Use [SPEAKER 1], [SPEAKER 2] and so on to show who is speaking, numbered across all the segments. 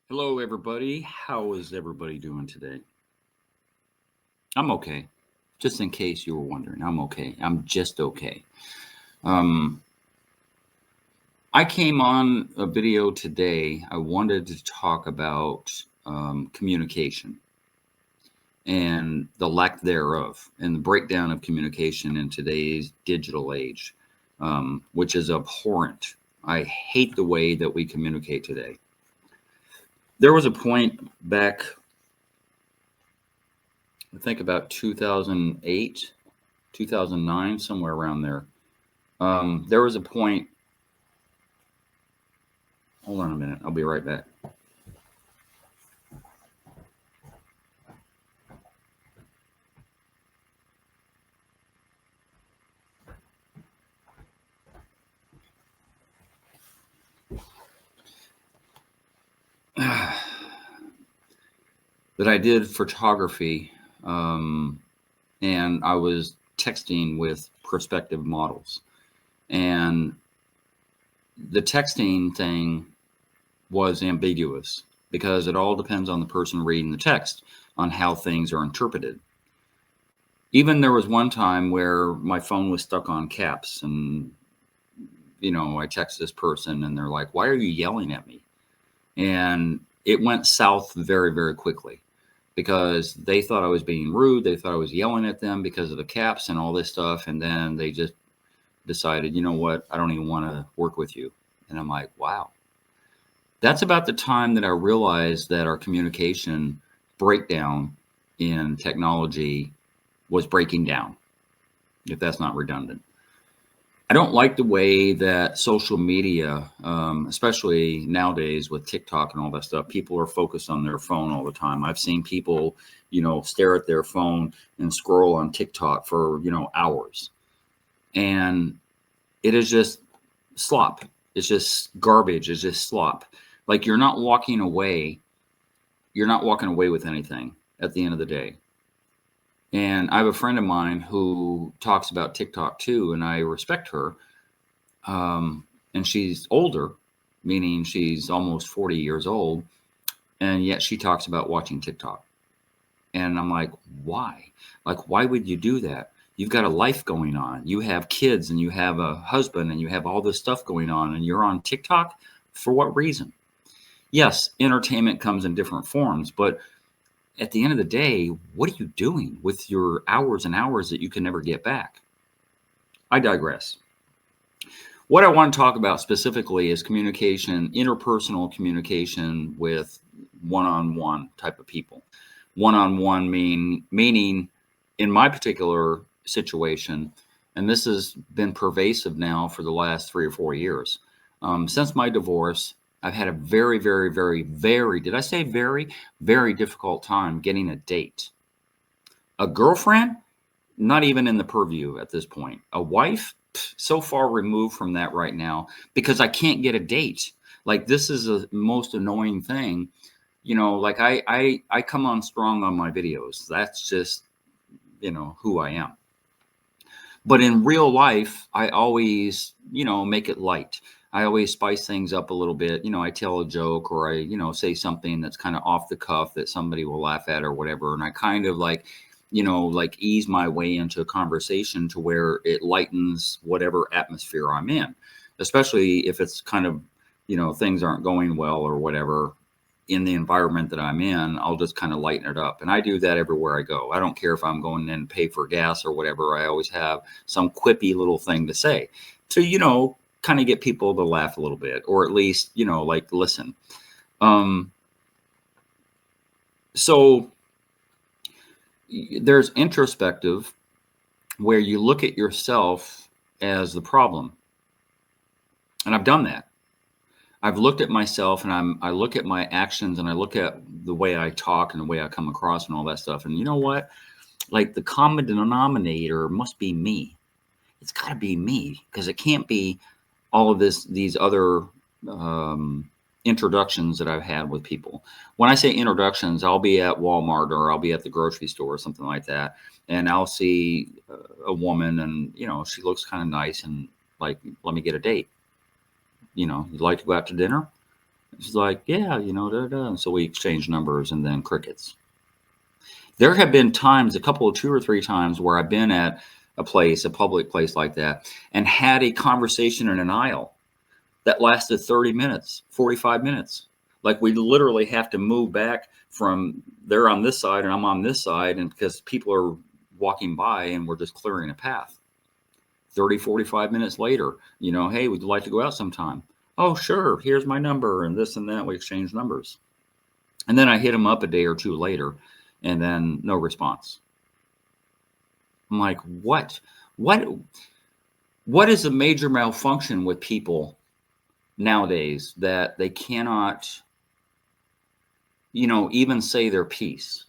[SPEAKER 1] Hello, everybody. How is everybody doing today? I'm okay. Just in case you were wondering, I'm okay. I'm just okay. Um, I came on a video today. I wanted to talk about communication and the lack thereof and the breakdown of communication in today's digital age, which is abhorrent. I hate the way that we communicate today. There was a point back, I think about 2008, 2009, somewhere around there. There was a point. Hold on a minute. I'll be right back. That I did photography, and I was texting with prospective models. And the texting thing was ambiguous because it all depends on the person reading the text on how things are interpreted. Even there was one time where my phone was stuck on caps, and I text this person and they're like, "Why are you yelling at me?" And it went south very, very quickly because they thought I was being rude. They thought I was yelling at them because of the caps and all this stuff. And then they just decided, you know what? I don't even want to work with you. And I'm like, wow. That's about the time that I realized that our communication breakdown in technology was breaking down, if that's not redundant. I don't like the way that social media, especially nowadays with TikTok and all that stuff, people are focused on their phone all the time. I've seen people, stare at their phone and scroll on TikTok for, hours. And it is just slop. It's just garbage. It's just slop. Like you're not walking away. You're not walking away with anything at the end of the day. And I have a friend of mine who talks about TikTok too, and I respect her. And she's older, meaning she's almost 40 years old, and yet she talks about watching TikTok. And I'm like, why? Like, why would you do that? You've got a life going on. You have kids and you have a husband and you have all this stuff going on, and you're on TikTok for what reason? Yes, entertainment comes in different forms, but at the end of the day, what are you doing with your hours and hours that you can never get back? I digress. What I want to talk about specifically is communication, interpersonal communication with one-on-one type of people. One-on-one meaning in my particular situation, and this has been pervasive now for the last 3 or 4 years. Since my divorce, I've had a very, very, very, very, did I say very, very difficult time getting a date. A girlfriend, not even in the purview at this point. A wife, so far removed from that right now because I can't get a date. Like this is the most annoying thing. Like I come on strong on my videos. That's just, who I am. But in real life, I always, make it light. I always spice things up a little bit. I tell a joke or I, say something that's kind of off the cuff that somebody will laugh at or whatever. And I kind of like, like ease my way into a conversation to where it lightens whatever atmosphere I'm in, especially if it's kind of, things aren't going well or whatever in the environment that I'm in. I'll just kind of lighten it up. And I do that everywhere I go. I don't care if I'm going in to pay for gas or whatever. I always have some quippy little thing to say to, kind of get people to laugh a little bit, or at least, like listen. Um, so there's introspective where you look at yourself as the problem. And I've done that. I've looked at myself and I look at my actions and I look at the way I talk and the way I come across and all that stuff. And you know what? Like the common denominator must be me. It's got to be me because it can't be all of these other introductions that I've had with people. When I say introductions, I'll be at Walmart or I'll be at the grocery store or something like that, and I'll see a woman and she looks kind of nice and like, let me get a date. You'd like to go out to dinner? She's like, yeah, da, da. And so we exchanged numbers and then crickets. There have been times, two or three times, where I've been at a public place like that, and had a conversation in an aisle that lasted 30 minutes, 45 minutes. Like we literally have to move back from they're on this side and I'm on this side, and because people are walking by and we're just clearing a path. 30, 45 minutes later, hey, would you like to go out sometime? Oh, sure. Here's my number and this and that. We exchange numbers. And then I hit him up a day or two later, and then no response. I'm like, what? What is a major malfunction with people nowadays that they cannot, even say their piece?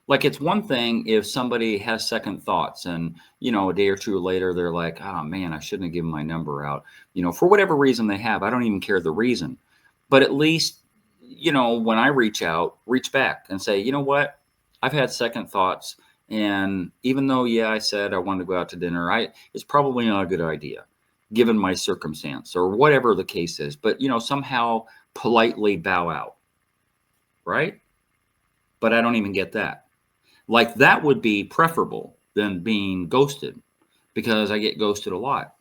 [SPEAKER 1] Like, it's one thing if somebody has second thoughts and, a day or two later, they're like, oh man, I shouldn't have given my number out, for whatever reason they have. I don't even care the reason. But at least, when I reach back and say, you know what, I've had second thoughts. And even though, yeah, I said I wanted to go out to dinner, it's probably not a good idea given my circumstance or whatever the case is. But, somehow politely bow out. Right. But I don't even get that. Like, that would be preferable than being ghosted, because I get ghosted a lot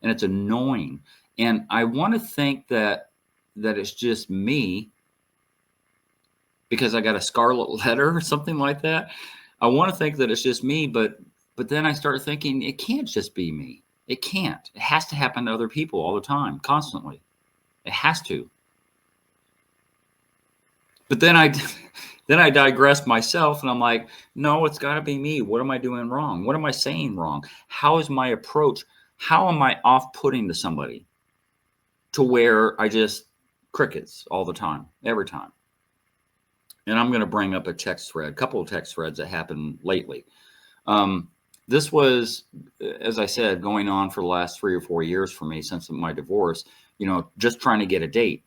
[SPEAKER 1] and it's annoying. And I want to think that it's just me because I got a scarlet letter or something like that. I want to think that it's just me, but then I start thinking it can't just be me. It can't. It has to happen to other people all the time, constantly. It has to. But then I digress myself, and I'm like, no, it's got to be me. What am I doing wrong? What am I saying wrong? How is my approach? How am I off-putting to somebody to where I just crickets all the time, every time? And I'm going to bring up a couple of text threads that happened lately. This was, as I said, going on for the last 3 or 4 years for me since my divorce, just trying to get a date.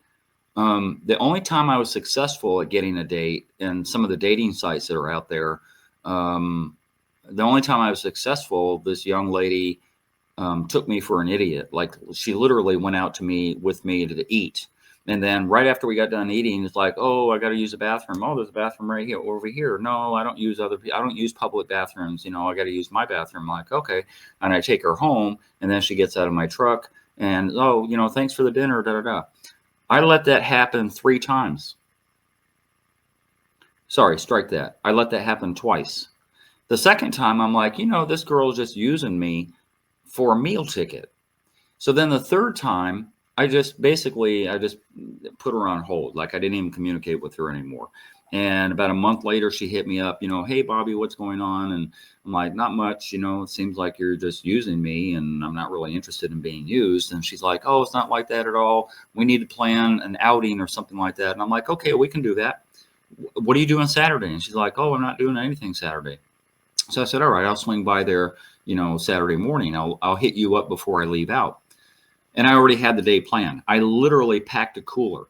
[SPEAKER 1] The only time I was successful at getting a date in some of the dating sites that are out there, the only time I was successful, this young lady took me for an idiot. Like, she literally went out with me to eat. And then right after we got done eating, it's like, oh, I got to use the bathroom. Oh, there's a bathroom right here, over here. No, I don't use public bathrooms. I got to use my bathroom. I'm like, okay. And I take her home, and then she gets out of my truck and, oh, thanks for the dinner, da, da, da. I let that happen 3 times. Sorry, strike that. I let that happen twice. The second time, I'm like, this girl's just using me for a meal ticket. So then the third time, I just put her on hold. Like, I didn't even communicate with her anymore. And about a month later, she hit me up, hey, Bobby, what's going on? And I'm like, not much, it seems like you're just using me and I'm not really interested in being used. And she's like, oh, it's not like that at all. We need to plan an outing or something like that. And I'm like, okay, we can do that. What are you doing Saturday? And she's like, oh, I'm not doing anything Saturday. So I said, all right, I'll swing by there, Saturday morning. I'll hit you up before I leave out. And I already had the day planned. I literally packed a cooler.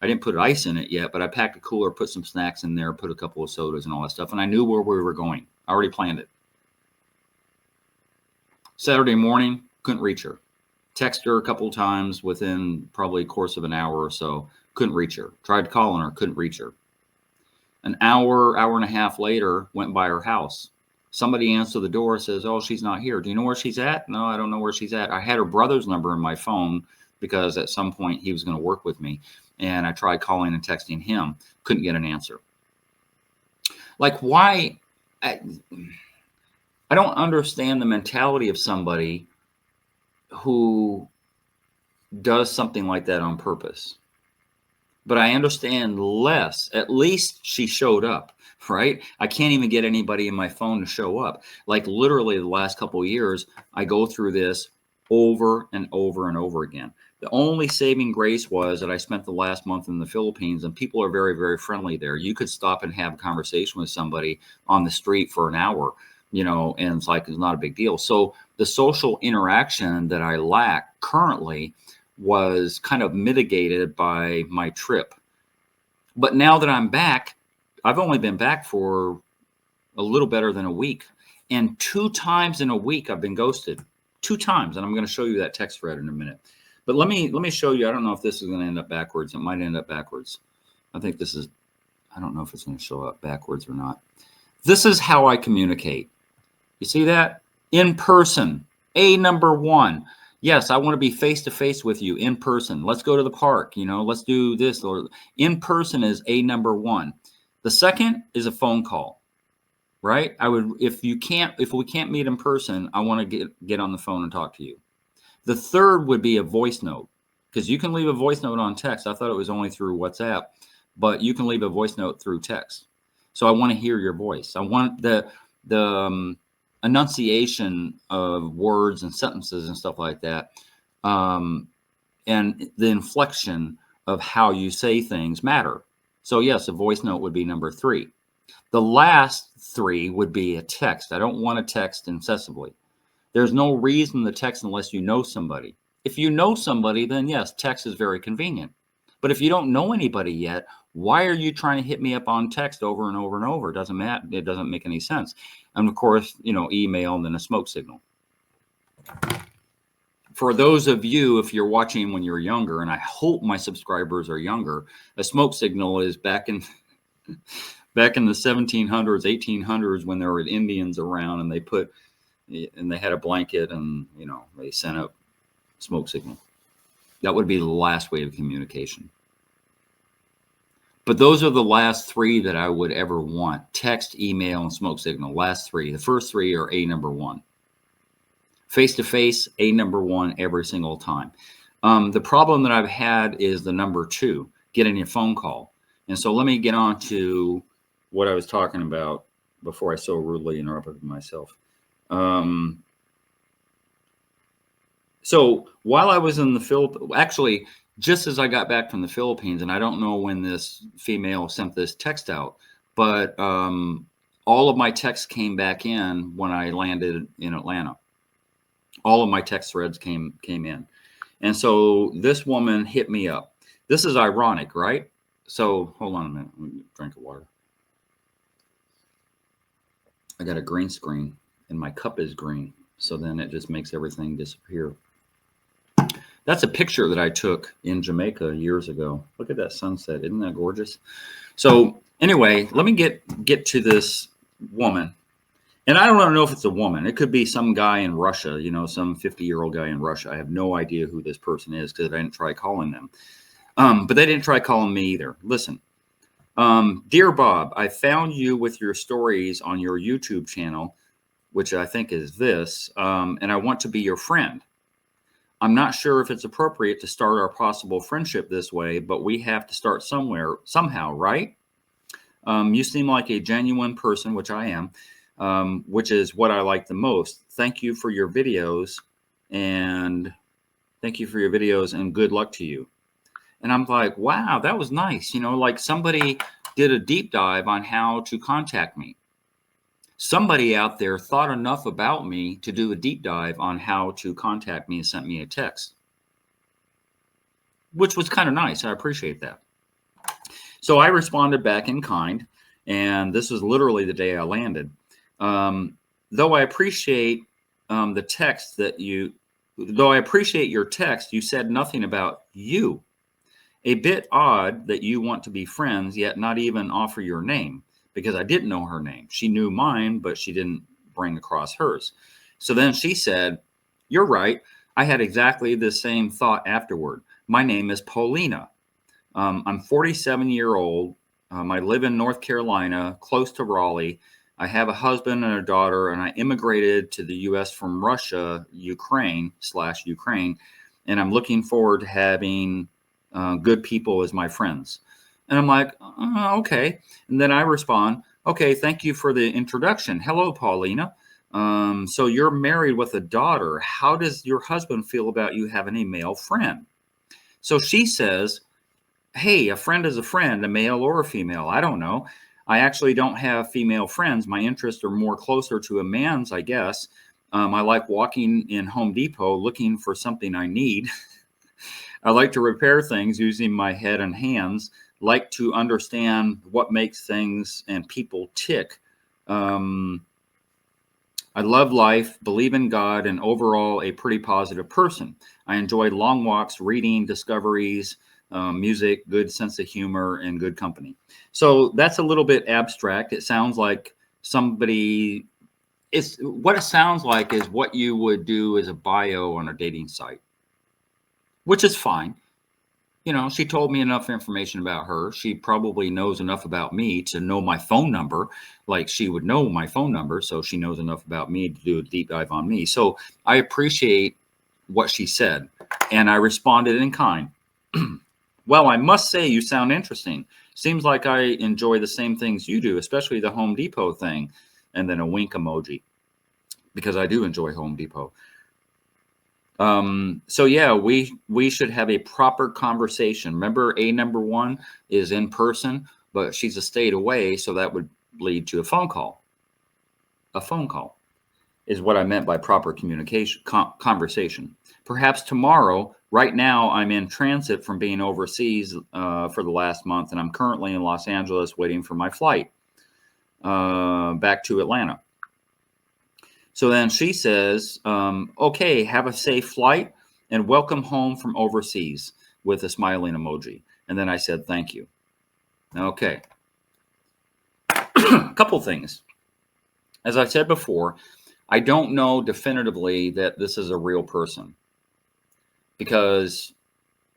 [SPEAKER 1] I didn't put ice in it yet, but I packed a cooler, put some snacks in there, put a couple of sodas and all that stuff. And I knew where we were going. I already planned it. Saturday morning, couldn't reach her. Text her a couple of times within probably a course of an hour or so. Couldn't reach her. Tried calling her, couldn't reach her. An hour and a half later, went by her house. Somebody answered the door, says, oh, she's not here. Do you know where she's at? No, I don't know where she's at. I had her brother's number in my phone because at some point he was going to work with me. And I tried calling and texting him. Couldn't get an answer. Like, why? I don't understand the mentality of somebody who does something like that on purpose. But I understand less. At least she showed up, right? I can't even get anybody in my phone to show up. Like, literally the last couple of years, I go through this over and over and over again. The only saving grace was that I spent the last month in the Philippines, and people are very, very friendly there. You could stop and have a conversation with somebody on the street for an hour, and it's like, it's not a big deal. So the social interaction that I lack currently was kind of mitigated by my trip. But now that I'm back, I've only been back for a little better than a week. And 2 times in a week, I've been ghosted. 2 times. And I'm going to show you that text thread in a minute. But let me show you. I don't know if this is going to end up backwards. It might end up backwards. I think this is, I don't know if it's going to show up backwards or not. This is how I communicate. You see that? In person. A number one. Yes, I want to be face to face with you in person. Let's go to the park. You know, let's do this. Or in person is A number one. The second is a phone call, right? I would, if we can't meet in person, I want to get on the phone and talk to you. The third would be a voice note, because you can leave a voice note on text. I thought it was only through WhatsApp, but you can leave a voice note through text. So I want to hear your voice. I want the enunciation of words and sentences and stuff like that, and the inflection of how you say things matter. So yes, a voice note would be number three. The last three would be a text. I don't want to text incessantly. There's no reason to text unless you know somebody. If you know somebody, then yes, text is very convenient. But if you don't know anybody yet, why are you trying to hit me up on text over and over and over? It doesn't matter. It doesn't make any sense. And of course, you know, email and then a smoke signal. For those of you, if you're watching when you're younger, and I hope my subscribers are younger, a smoke signal is back in the 1700s, 1800s, when there were Indians around, and they had a blanket, and you know, they sent up smoke signal. That would be the last way of communication. But those are the last three that I would ever want: text, email, and smoke signal. Last three. The first three are A number one. Face to face, A number one every single time. The problem that I've had is the number two, getting a phone call. And so let me get on to what I was talking about before I so rudely interrupted myself. So while I was in the Philippines, actually, just as I got back from the Philippines, and I don't know when this female sent this text out, but all of my texts came back in when I landed in Atlanta. All of my text threads came in. And so this woman hit me up. This is ironic, right? So hold on a minute. Let me drink of water. I got a green screen and my cup is green. So then it just makes everything disappear. That's a picture that I took in Jamaica years ago. Look at that sunset. Isn't that gorgeous? So anyway, let me get to this woman. And I don't know if it's a woman. It could be some guy in Russia, you know, some 50-year-old guy in Russia. I have no idea who this person is because I didn't try calling them. But they didn't try calling me either. Listen, dear Bob, I found you with your stories on your YouTube channel, which I think is this, and I want to be your friend. I'm not sure if it's appropriate to start our possible friendship this way, but we have to start somewhere, somehow, right? You seem like a genuine person, which I am. Which is what I like the most. Thank you for your videos, and good luck to you. And I'm like, wow, that was nice. You know, like somebody did a deep dive on how to contact me. Somebody out there thought enough about me to do a deep dive on how to contact me and sent me a text, which was kind of nice. I appreciate that. So I responded back in kind, and this was literally the day I landed. Though I appreciate your text, you said nothing about you. A bit odd that you want to be friends, yet not even offer your name, because I didn't know her name. She knew mine, but she didn't bring across hers. So then she said, "You're right. I had exactly the same thought afterward. My name is Paulina. I'm 47-year-old. I live in North Carolina, close to Raleigh. I have a husband and a daughter, and I immigrated to the U.S. from Russia, Ukraine, and I'm looking forward to having good people as my friends." And I'm like, okay. And then I respond, "Okay, thank you for the introduction. Hello, Paulina. So you're married with a daughter. How does your husband feel about you having a male friend?" So she says, "Hey, a friend is a friend, a male or a female. I don't know. I actually don't have female friends. My interests are more closer to a man's, I guess. I like walking in Home Depot looking for something I need. I like to repair things using my head and hands, like to understand what makes things and people tick. I I love life, believe in God, and overall a pretty positive person. I enjoy long walks, reading, discoveries, music, good sense of humor, and good company. So that's a little bit abstract. It sounds like somebody, it's what it sounds like is what you would do as a bio on a dating site, which is fine. You know, she told me enough information about her. She probably knows enough about me to know my phone number, like she would know my phone number. So she knows enough about me to do a deep dive on me. So I appreciate what she said, and I responded in kind. Well, I must say you sound interesting. Seems like I enjoy the same things you do, especially the Home Depot thing. And then a wink emoji, because I do enjoy Home Depot. So yeah, we should have a proper conversation. Remember, a number one is in person, but she's a state away, so that would lead to a phone call. A phone call is what I meant by proper communication, conversation. Perhaps tomorrow. Right now, I'm in transit from being overseas for the last month, and I'm currently in Los Angeles waiting for my flight back to Atlanta. So then she says, okay, have a safe flight and welcome home from overseas, with a smiling emoji. And then I said, thank you. Okay. A couple things. As I said before, I don't know definitively that this is a real person, because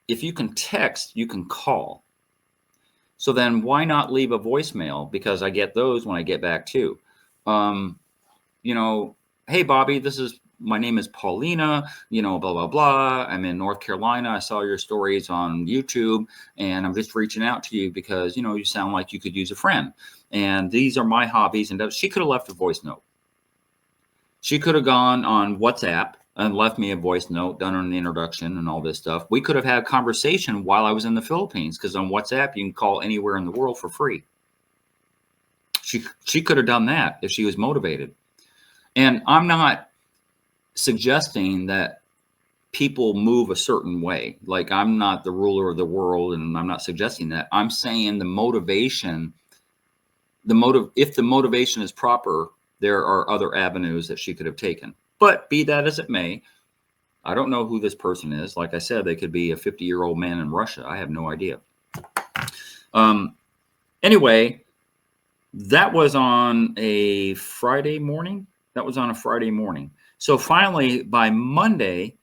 [SPEAKER 1] if you can text, you can call. So then why not leave a voicemail? Because I get those when I get back too. You know, hey, Bobby, my name is Paulina, you know, blah, blah, blah. I'm in North Carolina. I saw your stories on YouTube, and I'm just reaching out to you because, you know, you sound like you could use a friend. And these are my hobbies. And she could have left a voice note. She could have gone on WhatsApp and left me a voice note, done an introduction and all this stuff. We could have had a conversation while I was in the Philippines, because on WhatsApp, you can call anywhere in the world for free. She could have done that if she was motivated. And I'm not suggesting that people move a certain way. Like, I'm not the ruler of the world, and I'm not suggesting that. I'm saying the motivation, if the motivation is proper, there are other avenues that she could have taken. But be that as it may, I don't know who this person is. Like I said, they could be a 50-year-old man in Russia. I have no idea. Anyway, that was on a Friday morning. So finally, by Monday,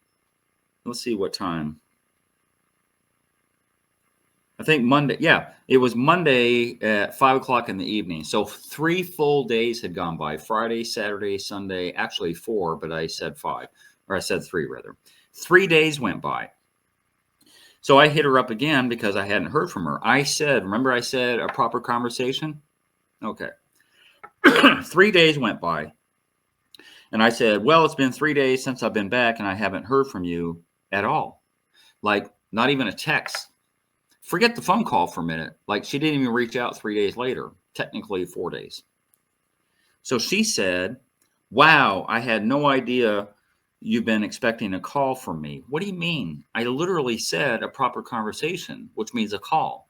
[SPEAKER 1] let's see what time. I think Monday. Yeah, it was Monday at 5 o'clock in the evening. So 3 full days had gone by: Friday, Saturday, Sunday. Actually 4, but I said 5, or I said 3 rather. 3 days went by. So I hit her up again because I hadn't heard from her. Remember I said a proper conversation? Okay. 3 days went by. And I said, well, it's been 3 days since I've been back, and I haven't heard from you at all. Like, not even a text. Forget the phone call for a minute. Like, she didn't even reach out 3 days later, technically 4 days. So she said, wow, I had no idea you've been expecting a call from me. What do you mean? I literally said a proper conversation, which means a call.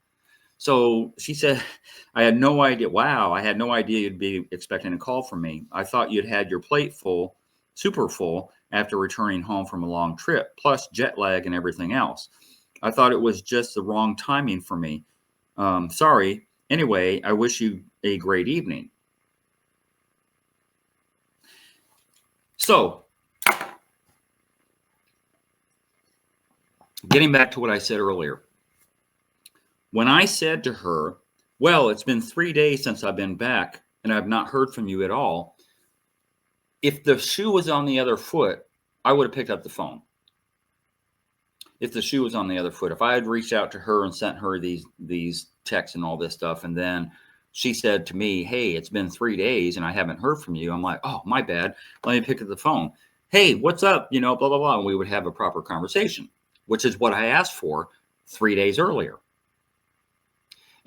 [SPEAKER 1] So she said, I had no idea. Wow, I had no idea you'd be expecting a call from me. I thought you'd had your plate full, super full, after returning home from a long trip, plus jet lag and everything else. I thought it was just the wrong timing for me. Sorry. Anyway, I wish you a great evening. So, getting back to what I said earlier. When I said to her, well, it's been 3 days since I've been back, and I've not heard from you at all. If the shoe was on the other foot, I would have picked up the phone. If the shoe was on the other foot, if I had reached out to her and sent her these texts and all this stuff, and then she said to me, hey, it's been 3 days and I haven't heard from you, I'm like, oh, my bad. Let me pick up the phone. Hey, what's up? You know, blah, blah, blah. And we would have a proper conversation, which is what I asked for 3 days earlier.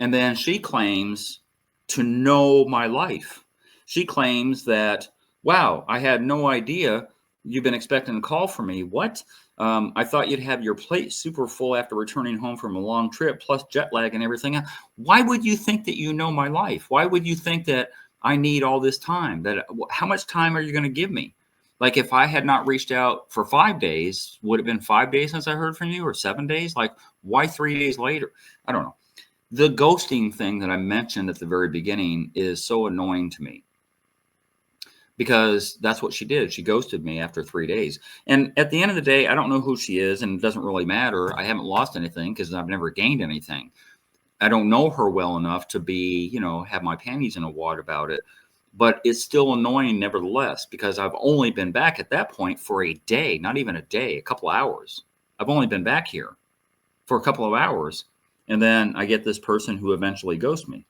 [SPEAKER 1] And then she claims to know my life. She claims that, wow, I had no idea you've been expecting a call from me. What? I thought you'd have your plate super full after returning home from a long trip, plus jet lag and everything else. Why would you think that you know my life? Why would you think that I need all this time. How much time are you going to give me? Like, if I had not reached out for 5 days, would it have been 5 days since I heard from you, or 7 days? Like, why 3 days later? I don't know. The ghosting thing that I mentioned at the very beginning is so annoying to me, because that's what she did. She ghosted me after 3 days. And at the end of the day, I don't know who she is, and it doesn't really matter. I haven't lost anything because I've never gained anything. I don't know her well enough to be, have my panties in a wad about it. But it's still annoying nevertheless, because I've only been back at that point for a day, not even a day, a couple hours. I've only been back here for a couple of hours. And then I get this person who eventually ghosts me.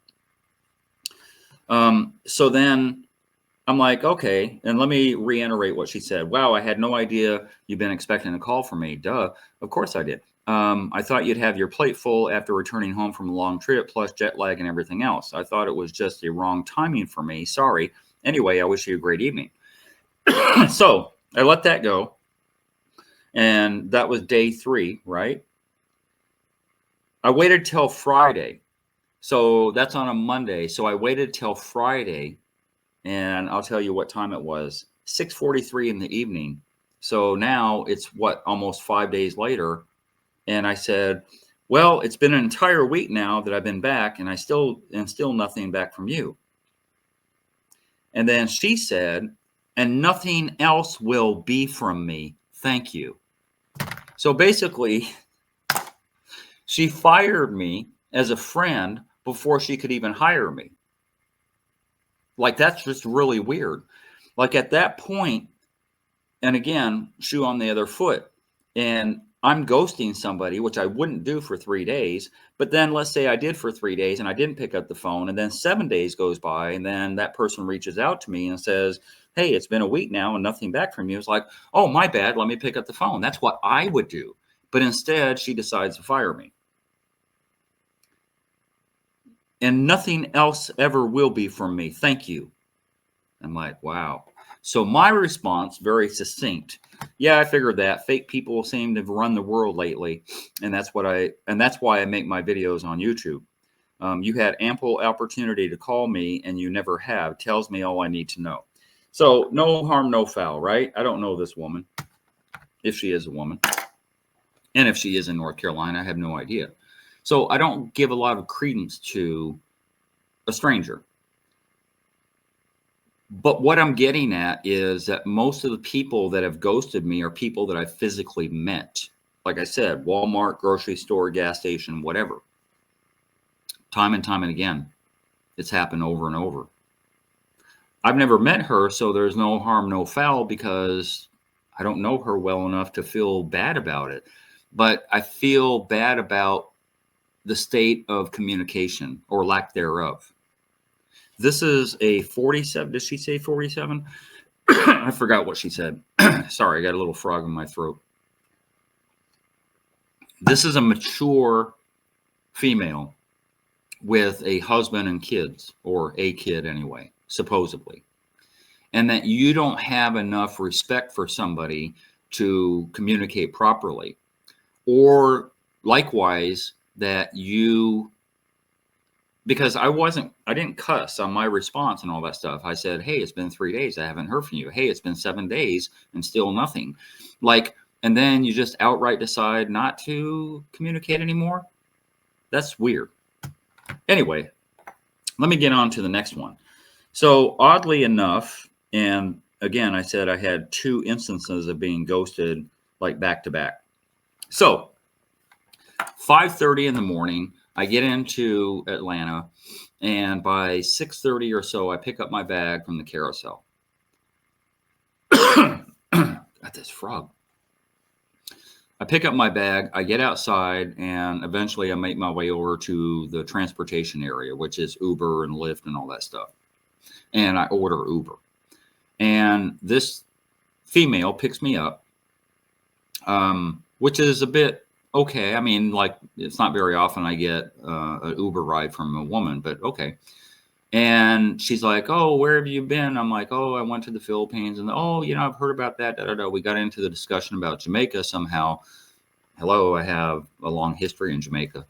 [SPEAKER 1] So then I'm like, okay, and let me reiterate what she said. Wow, I had no idea you've been expecting a call from me. Duh, of course I did. I thought you'd have your plate full after returning home from a long trip, plus jet lag and everything else. I thought it was just a wrong timing for me. Sorry. Anyway, I wish you a great evening. So I let that go. And that was day 3, right? I waited till Friday. So that's on a Monday. So I waited till Friday, and I'll tell you what time it was. 6:43 in the evening. So now it's almost 5 days later. And I said, well, it's been an entire week now that I've been back, and still nothing back from you. And then she said, and nothing else will be from me. Thank you. So basically, she fired me as a friend before she could even hire me. Like, that's just really weird. Like, at that point, and again, shoe on the other foot, and I'm ghosting somebody, which I wouldn't do for 3 days. But then let's say I did for 3 days and I didn't pick up the phone, and then 7 days goes by, and then that person reaches out to me and says, hey, it's been a week now and nothing back from you. It's like, oh, my bad. Let me pick up the phone. That's what I would do. But instead, she decides to fire me. And nothing else ever will be from me. Thank you. I'm like, wow. So my response, very succinct. Yeah, I figured that. Fake people seem to run the world lately, and that's why I make my videos on YouTube. You had ample opportunity to call me, and you never have. Tells me all I need to know. So no harm, no foul, right? I don't know this woman, if she is a woman, and if she is in North Carolina, I have no idea. So I don't give a lot of credence to a stranger. But what I'm getting at is that most of the people that have ghosted me are people that I physically met. Like I said, Walmart, grocery store, gas station, whatever. Time and time and again, it's happened over and over. I've never met her, so there's no harm, no foul, because I don't know her well enough to feel bad about it. But I feel bad about the state of communication, or lack thereof. This is a 47. Did she say 47? I forgot what she said. Sorry, I got a little frog in my throat. This is a mature female with a husband and kids, or a kid anyway, supposedly. And that you don't have enough respect for somebody to communicate properly. Or likewise, that you... Because I didn't cuss on my response and all that stuff. I said, hey, it's been 3 days. I haven't heard from you. Hey, it's been 7 days and still nothing. And then you just outright decide not to communicate anymore. That's weird. Anyway, let me get on to the next one. So oddly enough, and again, I said I had 2 instances of being ghosted, like back to back. So 5:30 in the morning, I get into Atlanta, and by 6:30 or so, I pick up my bag from the carousel. Got this frog. I pick up my bag, I get outside, and eventually I make my way over to the transportation area, which is Uber and Lyft and all that stuff. And I order Uber. And this female picks me up, which is a bit... okay. I mean, like, it's not very often I get an Uber ride from a woman, but okay. And she's like, oh, where have you been? I'm like, oh, I went to the Philippines. And, oh, I've heard about that. Da, da, da. We got into the discussion about Jamaica somehow. Hello, I have a long history in Jamaica.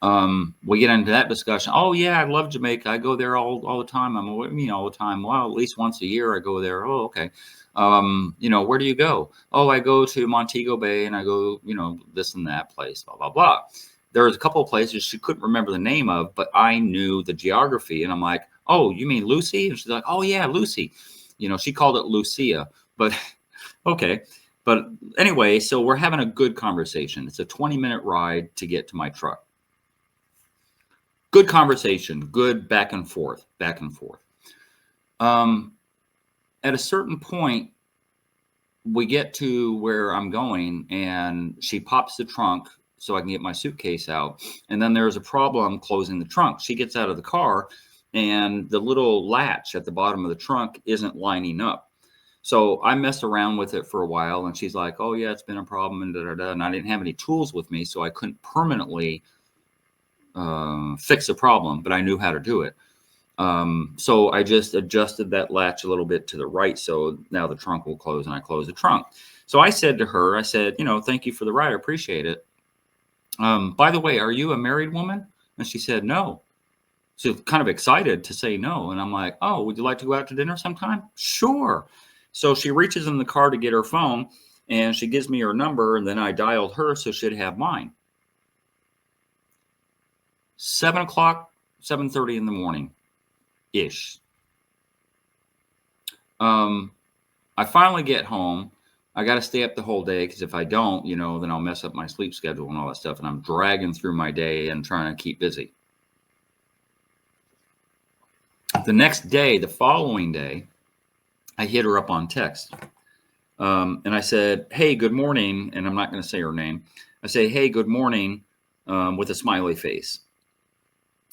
[SPEAKER 1] We get into that discussion. Oh yeah, I love Jamaica. I go there all the time. What do you mean all the time? Well, at least once a year I go there. Oh, okay. Where do you go? Oh, I go to Montego Bay and I go, this and that place, blah, blah, blah. There was a couple of places she couldn't remember the name of, but I knew the geography. And I'm like, oh, you mean Lucy? And she's like, oh yeah, Lucy. She called it Lucia, but okay. But anyway, so we're having a good conversation. It's a 20-minute ride to get to my truck. Good conversation, good back and forth, back and forth. At a certain point, we get to where I'm going and she pops the trunk so I can get my suitcase out. And then there's a problem closing the trunk. She gets out of the car and the little latch at the bottom of the trunk isn't lining up. So I messed around with it for a while and she's like, oh yeah, it's been a problem and and I didn't have any tools with me, so I couldn't permanently fix the problem, but I knew how to do it. So I just adjusted that latch a little bit to the right. So now the trunk will close and I close the trunk. So I said to her, I said, thank you for the ride. I appreciate it. By the way, are you a married woman? And she said, no. So kind of excited to say no. And I'm like, oh, would you like to go out to dinner sometime? Sure. So she reaches in the car to get her phone and she gives me her number. And then I dialed her so she'd have mine. 7 o'clock, 7:30 in the morning ish. I finally get home. I got to stay up the whole day because if I don't, then I'll mess up my sleep schedule and all that stuff. And I'm dragging through my day and trying to keep busy. The next day, the following day, I hit her up on text. And I said, hey, good morning. And I'm not going to say her name. I say, hey, good morning, with a smiley face.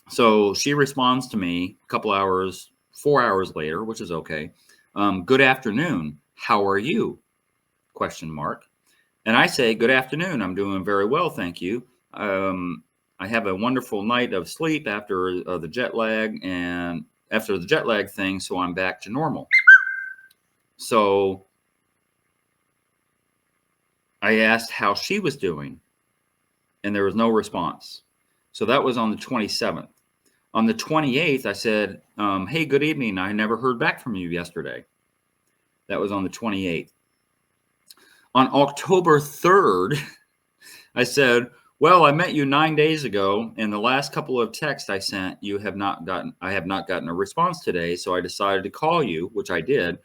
[SPEAKER 1] So she responds to me a couple hours, 4 hours later, which is okay. Good afternoon. How are you? ? And I say, good afternoon. I'm doing very well. Thank you. I have a wonderful night of sleep after the jet lag thing. So I'm back to normal. So I asked how she was doing and there was no response. So that was on the 27th. On the 28th, I said, hey, good evening. I never heard back from you yesterday. That was on the 28th. On October 3rd, I said, well, I met you 9 days ago, and the last couple of texts I sent, I have not gotten a response today, so I decided to call you, which I did,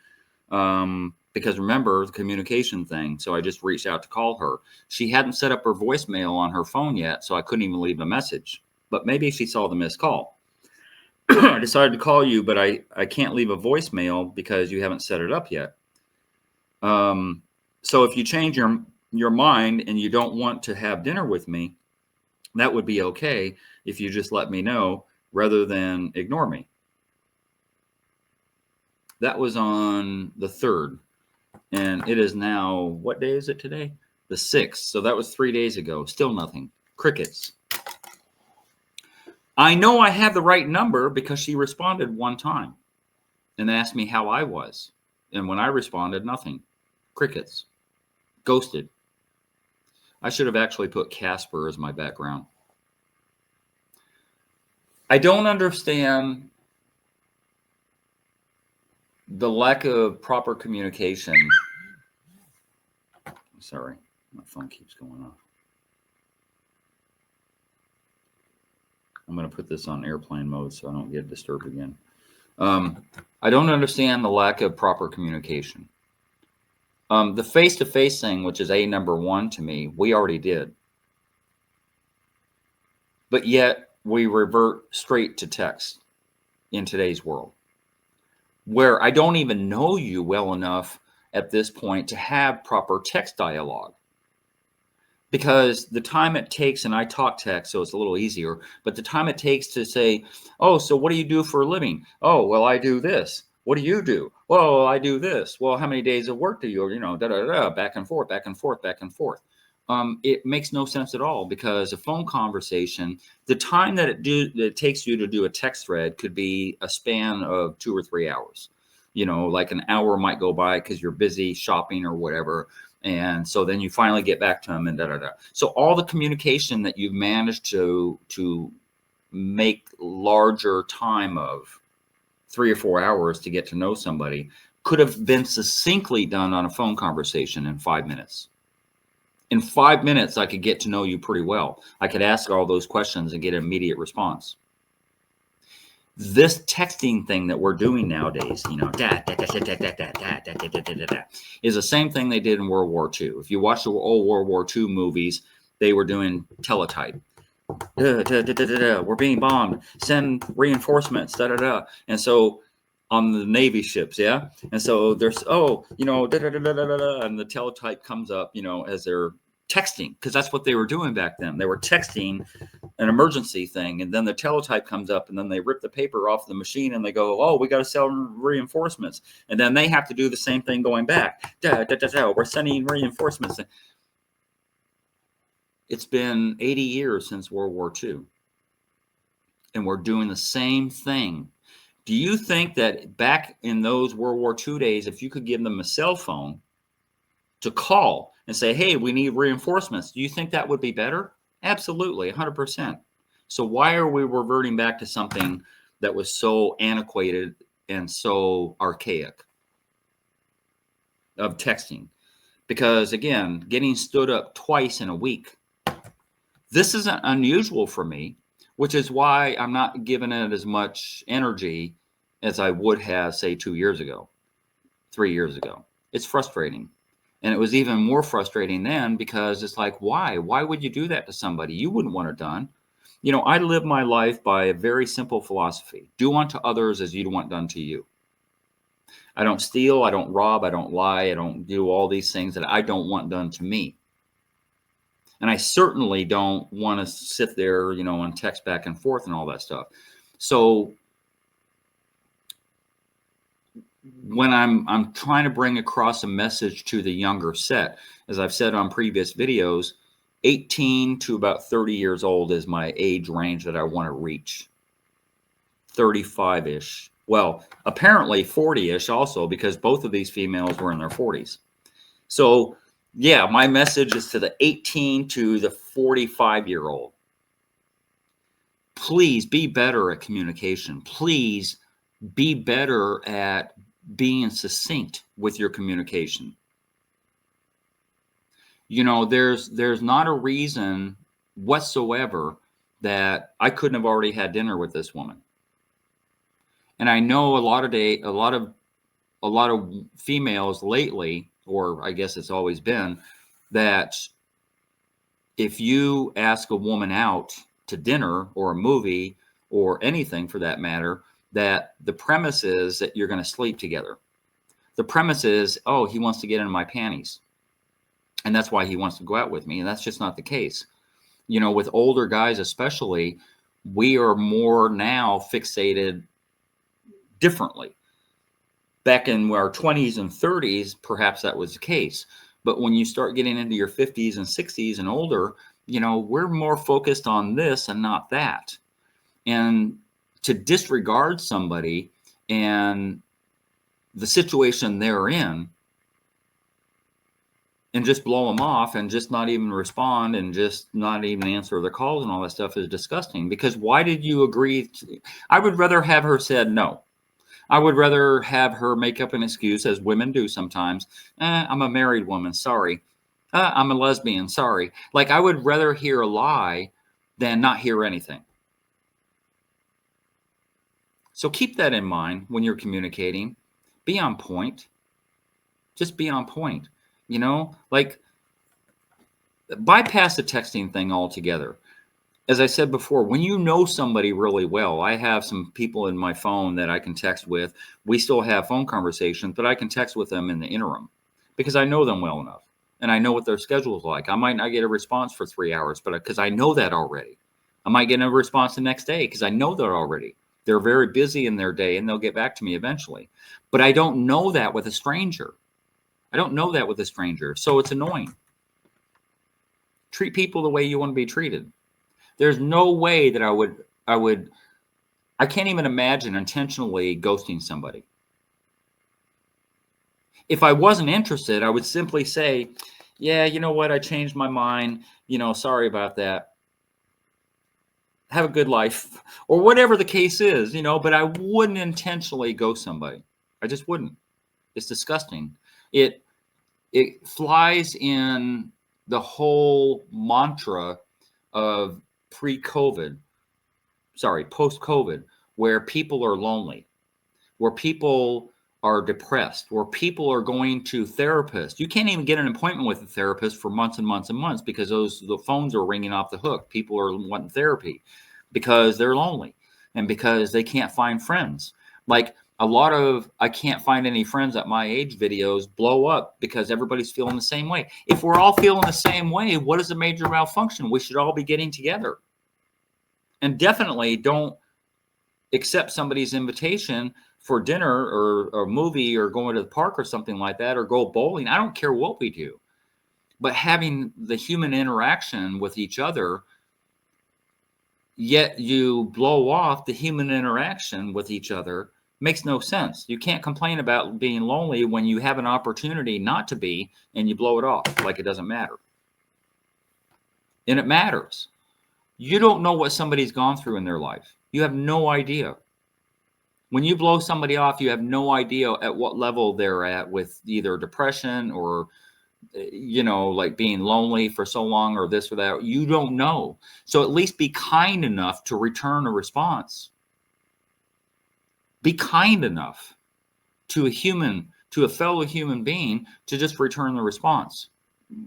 [SPEAKER 1] because remember the communication thing. So I just reached out to call her. She hadn't set up her voicemail on her phone yet, so I couldn't even leave a message. But maybe she saw the missed call. I decided to call you, but I can't leave a voicemail because you haven't set it up yet. So if you change your mind and you don't want to have dinner with me, that would be okay if you just let me know rather than ignore me. That was on the 3rd. And it is now, what day is it today? The 6th. So that was 3 days ago. Still nothing. Crickets. I know I have the right number because she responded one time and asked me how I was. And when I responded, nothing. Crickets. Ghosted. I should have actually put Casper as my background. I don't understand the lack of proper communication. Sorry, my phone keeps going off. I'm going to put this on airplane mode so I don't get disturbed again. I don't understand the lack of proper communication. The face-to-face thing, which is number 1 to me, we already did. But yet we revert straight to text in today's world, where I don't even know you well enough at this point to have proper text dialogue. Because the time it takes, and I talk text, so it's a little easier, but the time it takes to say, oh, so what do you do for a living? Oh, well, I do this. What do you do? Well, I do this. Well, how many days of work do you, back and forth, back and forth, back and forth. It makes no sense at all, because a phone conversation, the time that it takes you to do a text thread could be a span of 2 or 3 hours. Like an hour might go by because you're busy shopping or whatever. And so then you finally get back to them and da da da. So all the communication that you've managed to make larger time of 3 or 4 hours to get to know somebody could have been succinctly done on a phone conversation in 5 minutes. In 5 minutes, I could get to know you pretty well. I could ask all those questions and get an immediate response. This texting thing that we're doing nowadays, is the same thing they did in World War II. If you watch the old World War II movies, they were doing teletype. We're being bombed. Send reinforcements. And so on the Navy ships, yeah. And so there's and the teletype comes up, as they're texting, because that's what they were doing back then. They were texting an emergency thing, and then the teletype comes up, and then they rip the paper off the machine, and they go, "Oh, we got to send reinforcements," and then they have to do the same thing going back. We're sending reinforcements. It's been 80 years since World War II, and we're doing the same thing. Do you think that back in those World War II days, if you could give them a cell phone to call and say, "Hey, we need reinforcements," do you think that would be better? Absolutely, 100%. So why are we reverting back to something that was so antiquated and so archaic of texting? Because again, getting stood up twice in a week, this isn't unusual for me, which is why I'm not giving it as much energy as I would have, say, 2 years ago, 3 years ago. It's frustrating. And it was even more frustrating then, because it's like, why? Why would you do that to somebody? You wouldn't want it done. I live my life by a very simple philosophy. Do unto others as you'd want done to you. I don't steal, I don't rob, I don't lie, I don't do all these things that I don't want done to me. And I certainly don't want to sit there, and text back and forth and all that stuff. So when I'm trying to bring across a message to the younger set, as I've said on previous videos, 18 to about 30 years old is my age range that I want to reach. 35-ish. Well, apparently 40-ish also, because both of these females were in their 40s. So yeah, my message is to the 18 to the 45-year-old. Please be better at communication. Please be better at being succinct with your communication. There's not a reason whatsoever that I couldn't have already had dinner with this woman. And I know a lot of females lately, or I guess it's always been, that if you ask a woman out to dinner or a movie or anything for that matter, that the premise is that you're going to sleep together. The premise is, oh, he wants to get in my panties, and that's why he wants to go out with me. And that's just not the case. With older guys especially, we are more now fixated differently. Back in our 20s and 30s, perhaps that was the case. But when you start getting into your 50s and 60s and older, we're more focused on this and not that. And to disregard somebody and the situation they're in and just blow them off and just not even respond and just not even answer their calls and all that stuff is disgusting. Because why did you agree? I would rather have her said no. I would rather have her make up an excuse, as women do sometimes. I'm a married woman. Sorry. I'm a lesbian. Sorry. Like, I would rather hear a lie than not hear anything. So keep that in mind when you're communicating. Be on point. Just be on point. Bypass the texting thing altogether. As I said before, when you know somebody really well, I have some people in my phone that I can text with. We still have phone conversations, but I can text with them in the interim because I know them well enough and I know what their schedule is like. I might not get a response for 3 hours, but because I know that already. I might get a response the next day because I know that already. They're very busy in their day and they'll get back to me eventually. But I don't know that with a stranger. So it's annoying. Treat people the way you want to be treated. There's no way that I can't even imagine intentionally ghosting somebody. If I wasn't interested, I would simply say, yeah, you know what? I changed my mind. Sorry about that. Have a good life, or whatever the case is, but I wouldn't intentionally ghost somebody. I just wouldn't. It's disgusting. It flies in the whole mantra of post-COVID, where people are lonely, where people are depressed, where people are going to therapists. You can't even get an appointment with a therapist for months and months and months because the phones are ringing off the hook. People are wanting therapy because they're lonely and because they can't find friends. Like a lot of I can't find any friends at my age videos blow up because everybody's feeling the same way. If we're all feeling the same way, what is a major malfunction? We should all be getting together. And definitely don't accept somebody's invitation for dinner or a movie or going to the park or something like that, or go bowling. I don't care what we do, but having the human interaction with each other, yet you blow off the human interaction with each other, makes no sense. You can't complain about being lonely when you have an opportunity not to be, and you blow it off like it doesn't matter. And it matters. You don't know what somebody's gone through in their life. You have no idea. When you blow somebody off, you have no idea at what level they're at with either depression or, like being lonely for so long or this or that. You don't know. So at least be kind enough to return a response. Be kind enough to a fellow human being to just return the response.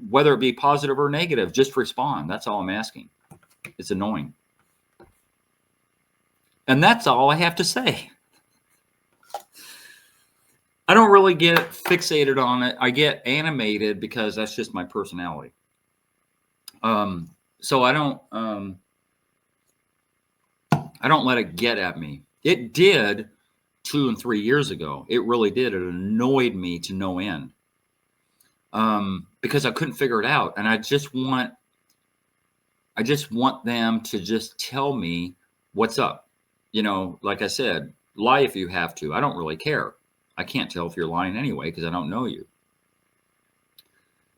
[SPEAKER 1] Whether it be positive or negative, just respond. That's all I'm asking. It's annoying. And that's all I have to say. I don't really get fixated on it. I get animated because that's just my personality. So I don't let it get at me. It did 2 and 3 years ago. It really did. It annoyed me to no end. Because I couldn't figure it out. And I just want them to just tell me what's up. Like I said, lie if you have to. I don't really care. I can't tell if you're lying anyway because I don't know you.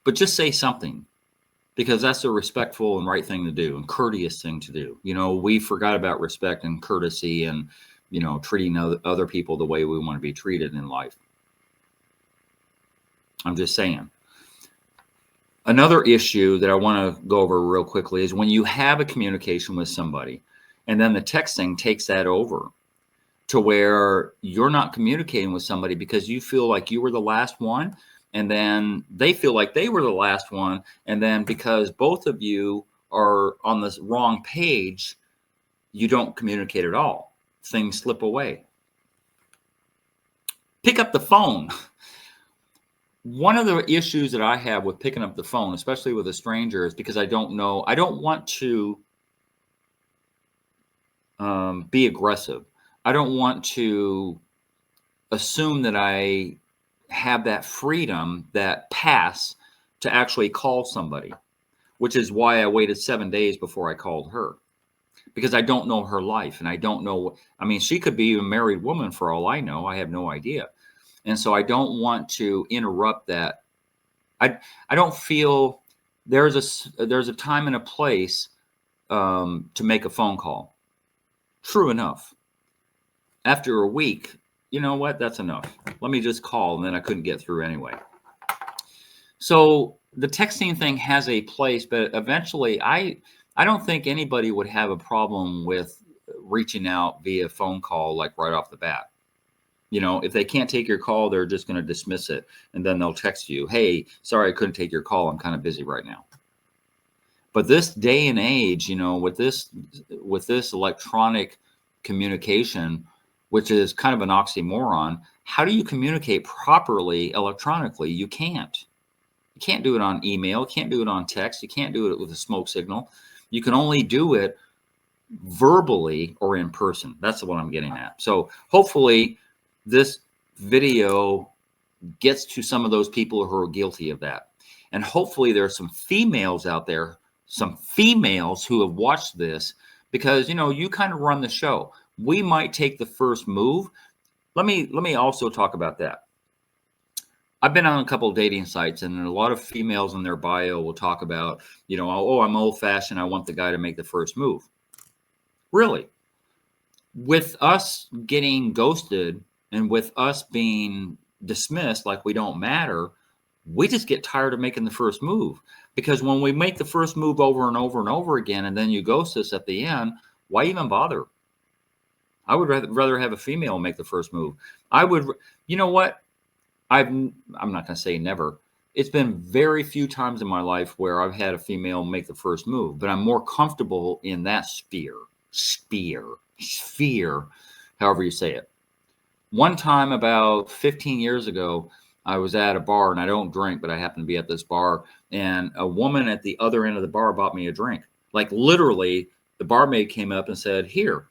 [SPEAKER 1] But just say something, because that's a respectful and right thing to do and courteous thing to do. We forgot about respect and courtesy and, treating other people the way we want to be treated in life. I'm just saying. Another issue that I want to go over real quickly is when you have a communication with somebody and then the texting takes that over to where you're not communicating with somebody because you feel like you were the last one, and then they feel like they were the last one, and then because both of you are on the wrong page, you don't communicate at all. Things slip away. Pick up the phone. One of the issues that I have with picking up the phone, especially with a stranger, is because I don't want to be aggressive. I don't want to assume that I have that freedom, that pass to actually call somebody, which is why I waited 7 days before I called her, because I don't know her life. And I don't know, she could be a married woman for all I know. I have no idea. And so I don't want to interrupt that. I don't feel there's a time and a place to make a phone call. True enough. After a week, you know what? That's enough. Let me just call. And then I couldn't get through anyway. So the texting thing has a place, but eventually I don't think anybody would have a problem with reaching out via phone call, like right off the bat. If they can't take your call, they're just going to dismiss it. And then they'll text you, hey, sorry, I couldn't take your call. I'm kind of busy right now. But this day and age, with this electronic communication, which is kind of an oxymoron, how do you communicate properly electronically? You can't. You can't do it on email. You can't do it on text. You can't do it with a smoke signal. You can only do it verbally or in person. That's what I'm getting at. So hopefully this video gets to some of those people who are guilty of that. And hopefully there are some females out there, some females who have watched this, because, you kind of run the show. We might take the first move. Let me also talk about that. I've been on a couple of dating sites, and a lot of females in their bio will talk about, you know, oh, I'm old fashioned. I want the guy to make the first move. Really? With us getting ghosted and with us being dismissed like we don't matter, we just get tired of making the first move. Because when we make the first move over and over and over again, and then you ghost us at the end, why even bother? I would rather have a female make the first move. I would, you know what? I'm not going to say never. It's been very few times in my life where I've had a female make the first move, but I'm more comfortable in that sphere, however you say it. One time about 15 years ago, I was at a bar, and I don't drink, but I happened to be at this bar, and a woman at the other end of the bar bought me a drink. Like literally, the barmaid came up and said, "Here."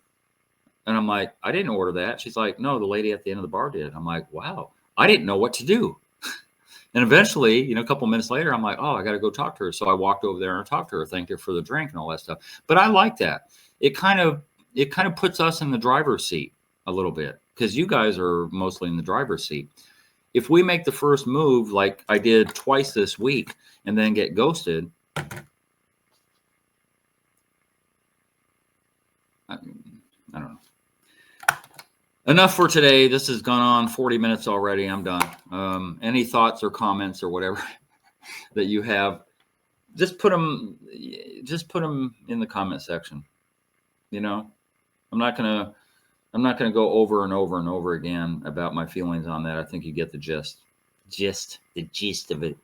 [SPEAKER 1] And I'm like, "I didn't order that." She's like, "No, the lady at the end of the bar did." I'm like, wow, I didn't know what to do. And eventually, you know, a couple of minutes later, I'm like, oh, I got to go talk to her. So I walked over there and talked to her, thanked her for the drink and all that stuff. But I like that. It kind of puts us in the driver's seat a little bit, because you guys are mostly in the driver's seat. If we make the first move, like I did twice this week, and then get ghosted, I don't know. Enough for today. This has gone on 40 minutes already. I'm done. Any thoughts or comments or whatever that you have, just put them in the comment section. You know, I'm not gonna go over and over and over again about my feelings on that. I think you get the gist of it.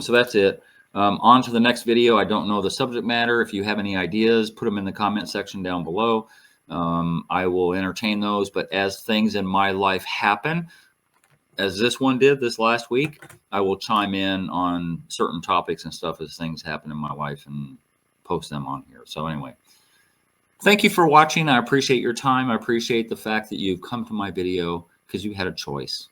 [SPEAKER 1] So that's it. On to the next video. I don't know the subject matter. If you have any ideas, put them in the comment section down below. I will entertain those, but as things in my life happen, as this one did this last week, I will chime in on certain topics and stuff as things happen in my life and post them on here. So anyway, thank you for watching. I appreciate your time. I appreciate the fact that you've come to my video because you had a choice.